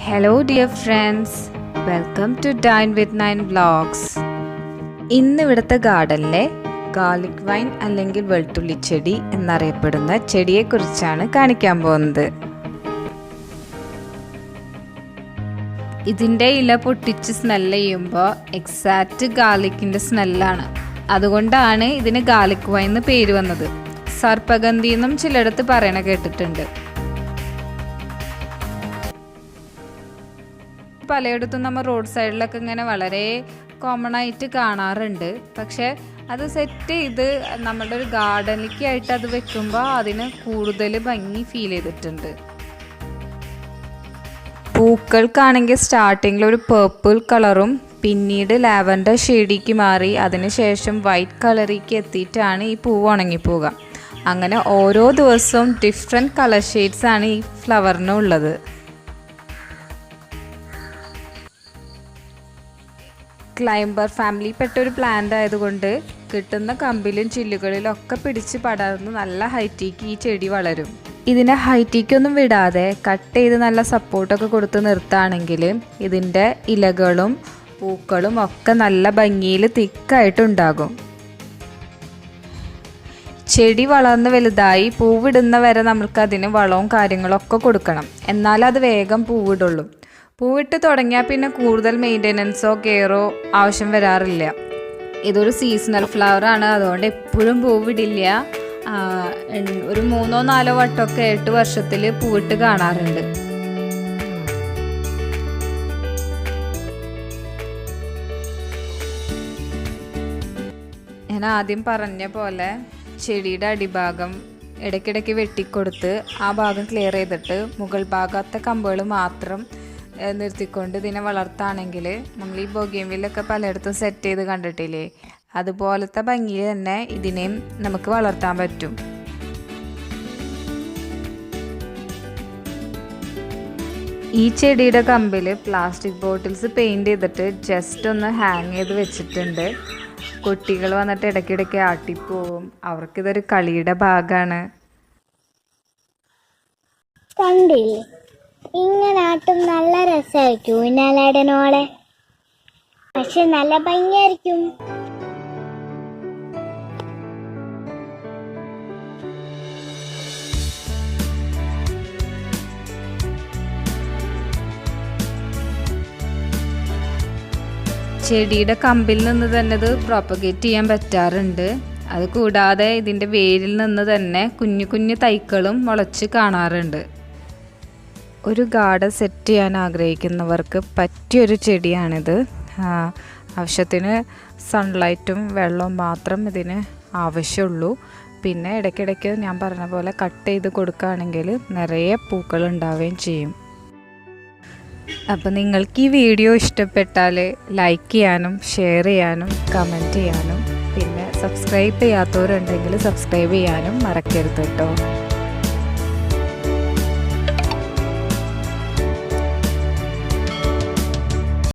Hello dear friends, welcome to Dine with 9 Vlogs. ഇന്ന് ഇവിടുത്തെ ഗാർഡനിലെ garlic wine അല്ലെങ്കിൽ വെളുത്തുള്ളി ചെടി എന്നറിയപ്പെടുന്ന ചെടിയെക്കുറിച്ചാണ് കാണിക്കാൻ പോകുന്നത്. ഇതിൻ്റെ ഇല പൊട്ടിച്ച് സ്മെല്ല് ചെയ്യുമ്പോൾ എക്സാക്റ്റ് ഗാർലിക്കിൻ്റെ സ്മെല്ലാണ്. അതുകൊണ്ടാണ് ഇതിന് ഗാർലിക് വൈൻ എന്ന് പേര് വന്നത്. സർപ്പഗന്ധി എന്നും ചിലയിടത്ത് പറയണ കേട്ടിട്ടുണ്ട്. പലയിടത്തും നമ്മൾ റോഡ് സൈഡിലൊക്കെ ഇങ്ങനെ വളരെ കോമൺ ആയിട്ട് കാണാറുണ്ട്. പക്ഷെ അത് സെറ്റ് ചെയ്ത് നമ്മളുടെ ഒരു ഗാർഡനിലേക്കായിട്ട് അത് വെക്കുമ്പോൾ അതിന് കൂടുതൽ ഭംഗി ഫീൽ ചെയ്തിട്ടുണ്ട്. പൂക്കൾക്കാണെങ്കിൽ സ്റ്റാർട്ടിങ്ങിൽ ഒരു പേർപ്പിൾ കളറും പിന്നീട് ലാവൻഡർ ഷെയ്ഡിലേക്ക് മാറി അതിനുശേഷം വൈറ്റ് കളറിലേക്ക് എത്തിയിട്ടാണ് ഈ പൂവ് ഉണങ്ങിപ്പോവുക. അങ്ങനെ ഓരോ ദിവസവും ഡിഫറെൻറ്റ് കളർ ഷെയ്ഡ്സാണ് ഈ ഫ്ലവറിനുള്ളത്. ക്ലൈംബർ ഫാമിലിയിൽപ്പെട്ട ഒരു പ്ലാന്റ് ആയതുകൊണ്ട് കിട്ടുന്ന കമ്പിലും ചില്ലുകളിലും ഒക്കെ പിടിച്ച് പടർന്ന് നല്ല ഹൈറ്റിക്ക് ഈ ചെടി വളരും. ഇതിനെ ഹൈറ്റിക്കൊന്നും വിടാതെ കട്ട് ചെയ്ത് നല്ല സപ്പോർട്ടൊക്കെ കൊടുത്ത് നിർത്തുകയാണെങ്കിൽ ഇതിൻ്റെ ഇലകളും പൂക്കളും ഒക്കെ നല്ല ഭംഗിയിൽ തിക്കായിട്ടുണ്ടാകും. ചെടി വളർന്ന് വലുതായി പൂവിടുന്ന വരെ നമുക്കതിന് വളവും കാര്യങ്ങളൊക്കെ കൊടുക്കണം. എന്നാലും അത് വേഗം പൂവിടുള്ളൂ. പൂവിട്ട് തുടങ്ങിയാൽ പിന്നെ കൂടുതൽ മെയിൻ്റെനൻസോ കെയറോ ആവശ്യം വരാറില്ല. ഇതൊരു സീസണൽ ഫ്ലവറാണ്, അതുകൊണ്ട് എപ്പോഴും പൂവിടില്ല. ഒരു 3-4 വട്ടമൊക്കെ 8 വർഷത്തിൽ പൂവിട്ട് കാണാറുണ്ട്. ഞാൻ ആദ്യം പറഞ്ഞ പോലെ ചെടിയുടെ അടിഭാഗം ഇടയ്ക്കിടയ്ക്ക് വെട്ടിക്കൊടുത്ത് ആ ഭാഗം ക്ലിയർ ചെയ്തിട്ട് മുകൾ ഭാഗത്തെ കമ്പുകൾ മാത്രം നിർത്തിക്കൊണ്ട് ഇതിനെ വളർത്താണെങ്കിൽ നമ്മൾ ഈ ബൊഗെയിൻവില്ലൊക്കെ പലയിടത്തും സെറ്റ് ചെയ്ത് കണ്ടിട്ടില്ലേ, അതുപോലത്തെ ഭംഗിയിൽ തന്നെ ഇതിനെയും നമുക്ക് വളർത്താൻ പറ്റും. ഈ ചെടിയുടെ കമ്പിൽ പ്ലാസ്റ്റിക് ബോട്ടിൽസ് പെയിൻറ് ചെയ്തിട്ട് ജസ്റ്റ് ഒന്ന് ഹാങ് ചെയ്ത് വെച്ചിട്ടുണ്ട്. കുട്ടികൾ വന്നിട്ട് ഇടയ്ക്കിടയ്ക്ക് ആട്ടിപ്പോവും. അവർക്കിതൊരു കളിയുടെ ഭാഗമാണ്. കണ്ടില്ലേ, ഇങ്ങനാട്ടും നല്ല രസമായിരിക്കും ഊഞ്ഞാലാടനോളെ, പക്ഷെ നല്ല ഭംഗിയായിരിക്കും. ചെടിയുടെ കമ്പിൽ നിന്ന് തന്നെ ഇത് പ്രൊപ്പഗേറ്റ് ചെയ്യാൻ പറ്റാറുണ്ട്. അത് കൂടാതെ ഇതിൻ്റെ വേരിൽ നിന്ന് തന്നെ കുഞ്ഞു കുഞ്ഞു തൈകളും മുളച്ച് കാണാറുണ്ട്. ഒരു ഗാർഡൻ സെറ്റ് ചെയ്യാൻ ആഗ്രഹിക്കുന്നവർക്ക് പറ്റിയൊരു ചെടിയാണിത്. ആവശ്യത്തിന് സൺലൈറ്റും വെള്ളവും മാത്രം ഇതിന് ആവശ്യമുള്ളൂ. പിന്നെ ഇടയ്ക്കിടയ്ക്ക് ഞാൻ പറഞ്ഞ പോലെ കട്ട് ചെയ്ത് കൊടുക്കുകയാണെങ്കിൽ നിറയെ പൂക്കൾ ഉണ്ടാവുകയും ചെയ്യും. അപ്പോൾ നിങ്ങൾക്ക് ഈ വീഡിയോ ഇഷ്ടപ്പെട്ടാൽ ലൈക്ക് ചെയ്യാനും ഷെയർ ചെയ്യാനും കമൻറ്റ് ചെയ്യാനും പിന്നെ സബ്സ്ക്രൈബ് ചെയ്യാത്തവരുണ്ടെങ്കിൽ സബ്സ്ക്രൈബ് ചെയ്യാനും മറക്കരുത് കേട്ടോ.